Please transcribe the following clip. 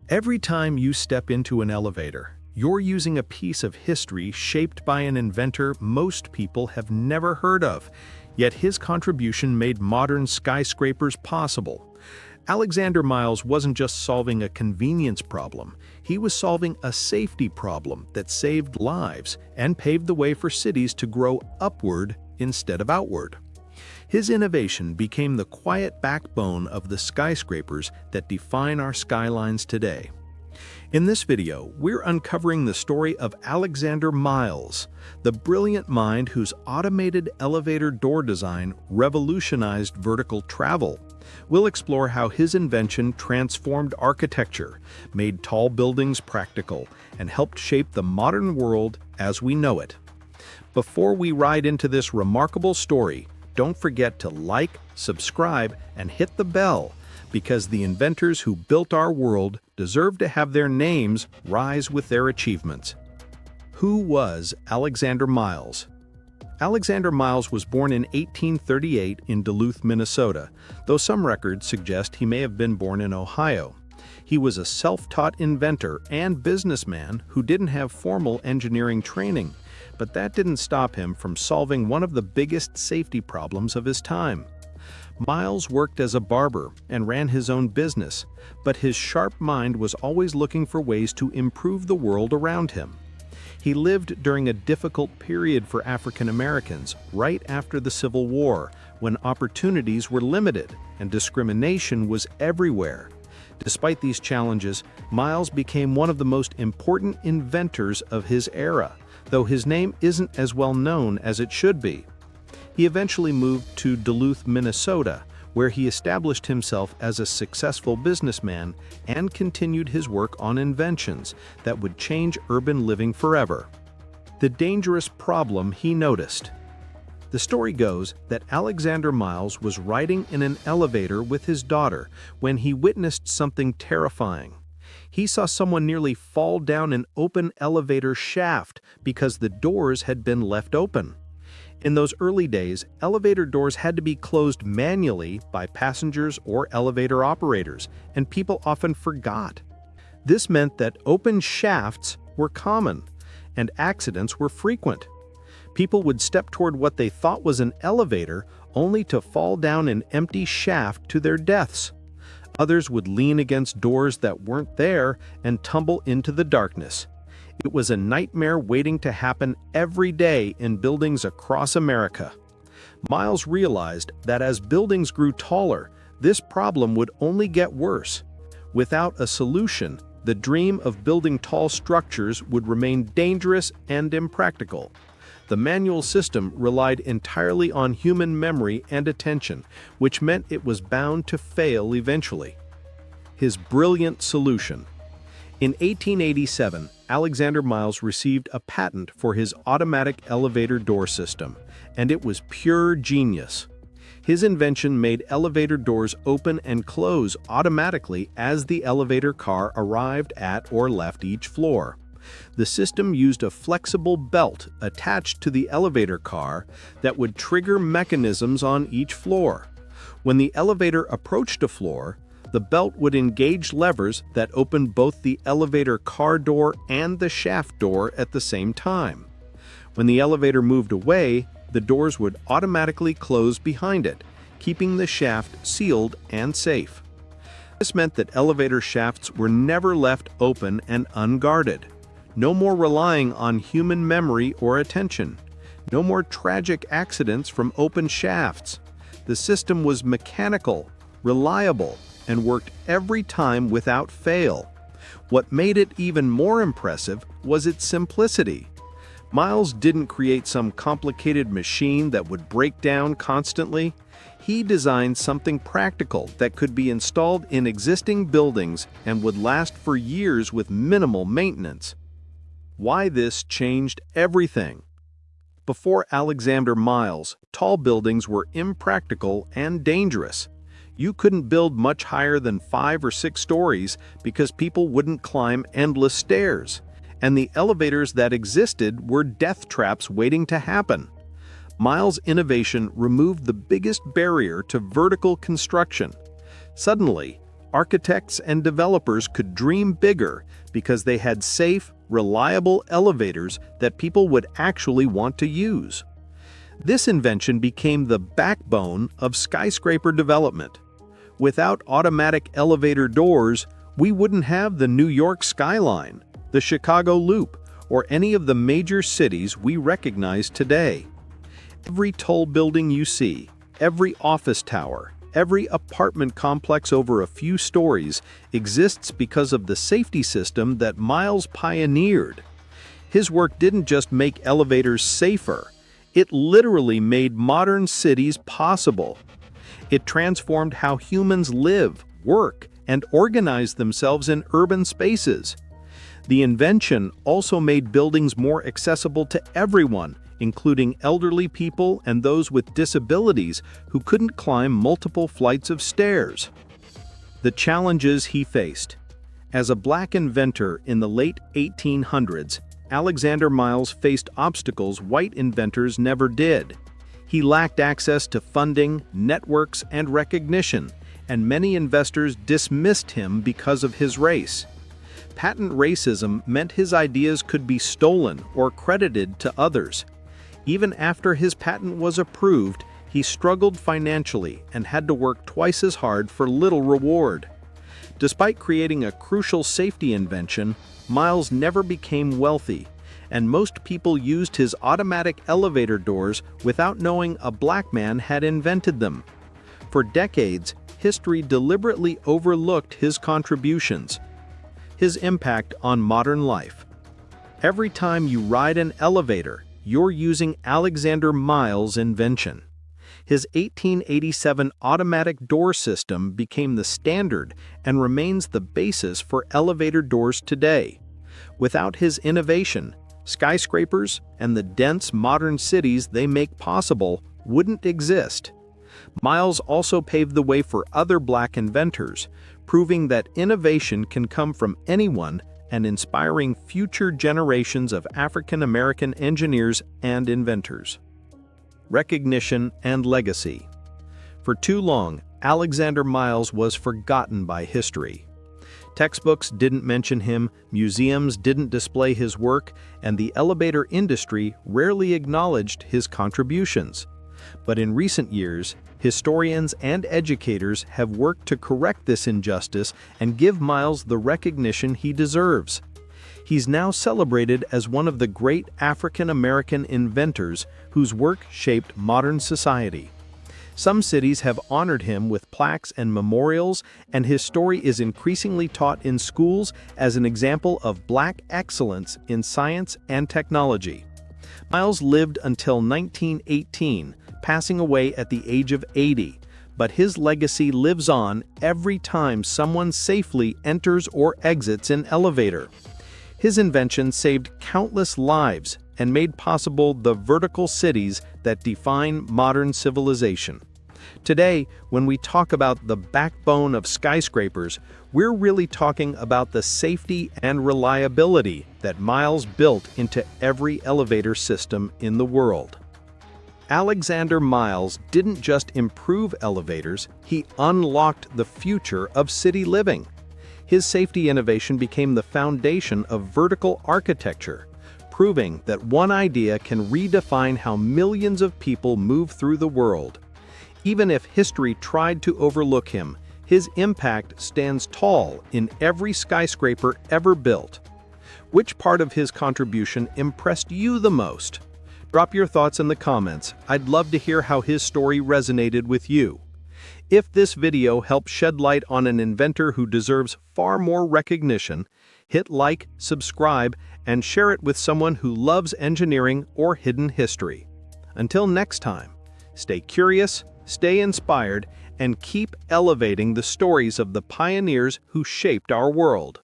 Every time you step into an elevator, you're using a piece of history shaped by an inventor most people have never heard of, yet his contribution made modern skyscrapers possible. Alexander Miles wasn't just solving a convenience problem, he was solving a safety problem that saved lives and paved the way for cities to grow upward instead of outward. His innovation became the quiet backbone of the skyscrapers that define our skylines today. In this video, we're uncovering the story of Alexander Miles, the brilliant mind whose automated elevator door design revolutionized vertical travel. We'll explore how his invention transformed architecture, made tall buildings practical, and helped shape the modern world as we know it. Before we ride into this remarkable story, don't forget to like, subscribe, and hit the bell, because the inventors who built our world deserve to have their names rise with their achievements. Who was Alexander Miles? Alexander Miles was born in 1838 in Duluth, Minnesota, though some records suggest he may have been born in Ohio. He was a self-taught inventor and businessman who didn't have formal engineering training, but that didn't stop him from solving one of the biggest safety problems of his time. Miles worked as a barber and ran his own business, but his sharp mind was always looking for ways to improve the world around him. He lived during a difficult period for African Americans, right after the Civil War, when opportunities were limited and discrimination was everywhere. Despite these challenges, Miles became one of the most important inventors of his era, though his name isn't as well known as it should be. He eventually moved to Duluth, Minnesota, where he established himself as a successful businessman and continued his work on inventions that would change urban living forever. The dangerous problem he noticed. The story goes that Alexander Miles was riding in an elevator with his daughter when he witnessed something terrifying. He saw someone nearly fall down an open elevator shaft because the doors had been left open. In those early days, elevator doors had to be closed manually by passengers or elevator operators, and people often forgot. This meant that open shafts were common, and accidents were frequent. People would step toward what they thought was an elevator only to fall down an empty shaft to their deaths. Others would lean against doors that weren't there and tumble into the darkness. It was a nightmare waiting to happen every day in buildings across America. Miles realized that as buildings grew taller, this problem would only get worse. Without a solution, the dream of building tall structures would remain dangerous and impractical. The manual system relied entirely on human memory and attention, which meant it was bound to fail eventually. His brilliant solution. In 1887, Alexander Miles received a patent for his automatic elevator door system, and it was pure genius. His invention made elevator doors open and close automatically as the elevator car arrived at or left each floor. The system used a flexible belt attached to the elevator car that would trigger mechanisms on each floor. When the elevator approached a floor, the belt would engage levers that opened both the elevator car door and the shaft door at the same time. When the elevator moved away, the doors would automatically close behind it, keeping the shaft sealed and safe. This meant that elevator shafts were never left open and unguarded. No more relying on human memory or attention. No more tragic accidents from open shafts. The system was mechanical, reliable, and worked every time without fail. What made it even more impressive was its simplicity. Miles didn't create some complicated machine that would break down constantly. He designed something practical that could be installed in existing buildings and would last for years with minimal maintenance. Why this changed everything. Before Alexander Miles, tall buildings were impractical and dangerous. You couldn't build much higher than 5 or 6 stories because people wouldn't climb endless stairs, and the elevators that existed were death traps waiting to happen. Miles' innovation removed the biggest barrier to vertical construction. Suddenly, Architects and developers could dream bigger because they had safe, reliable elevators that people would actually want to use. This invention became the backbone of skyscraper development. Without automatic elevator doors, we wouldn't have the New York skyline, the Chicago Loop, or any of the major cities we recognize today. Every tall building you see, every office tower, every apartment complex over a few stories exists because of the safety system that Miles pioneered. His work didn't just make elevators safer, it literally made modern cities possible. It transformed how humans live, work, and organize themselves in urban spaces. The invention also made buildings more accessible to everyone, including elderly people and those with disabilities who couldn't climb multiple flights of stairs. The challenges he faced. As a black inventor in the late 1800s, Alexander Miles faced obstacles white inventors never did. He lacked access to funding, networks, and recognition, and many investors dismissed him because of his race. Patent racism meant his ideas could be stolen or credited to others. Even after his patent was approved, he struggled financially and had to work twice as hard for little reward. Despite creating a crucial safety invention, Miles never became wealthy, and most people used his automatic elevator doors without knowing a black man had invented them. For decades, history deliberately overlooked his contributions. His impact on modern life. Every time you ride an elevator, you're using Alexander Miles' invention. His 1887 automatic door system became the standard and remains the basis for elevator doors today. Without his innovation, skyscrapers and the dense modern cities they make possible wouldn't exist. Miles also paved the way for other black inventors, proving that innovation can come from anyone and inspiring future generations of African American engineers and inventors. Recognition and legacy. For too long, Alexander Miles was forgotten by history. Textbooks didn't mention him, museums didn't display his work, and the elevator industry rarely acknowledged his contributions. But in recent years, historians and educators have worked to correct this injustice and give Miles the recognition he deserves. He's now celebrated as one of the great African American inventors whose work shaped modern society. Some cities have honored him with plaques and memorials, and his story is increasingly taught in schools as an example of black excellence in science and technology. Miles lived until 1918, passing away at the age of 80, but his legacy lives on every time someone safely enters or exits an elevator. His invention saved countless lives and made possible the vertical cities that define modern civilization. Today, when we talk about the backbone of skyscrapers, we're really talking about the safety and reliability that Miles built into every elevator system in the world. Alexander Miles didn't just improve elevators, he unlocked the future of city living. His safety innovation became the foundation of vertical architecture, proving that one idea can redefine how millions of people move through the world. Even if history tried to overlook him, his impact stands tall in every skyscraper ever built. Which part of his contribution impressed you the most? Drop your thoughts in the comments. I'd love to hear how his story resonated with you. If this video helped shed light on an inventor who deserves far more recognition, hit like, subscribe, and share it with someone who loves engineering or hidden history. Until next time, stay curious, stay inspired, and keep elevating the stories of the pioneers who shaped our world.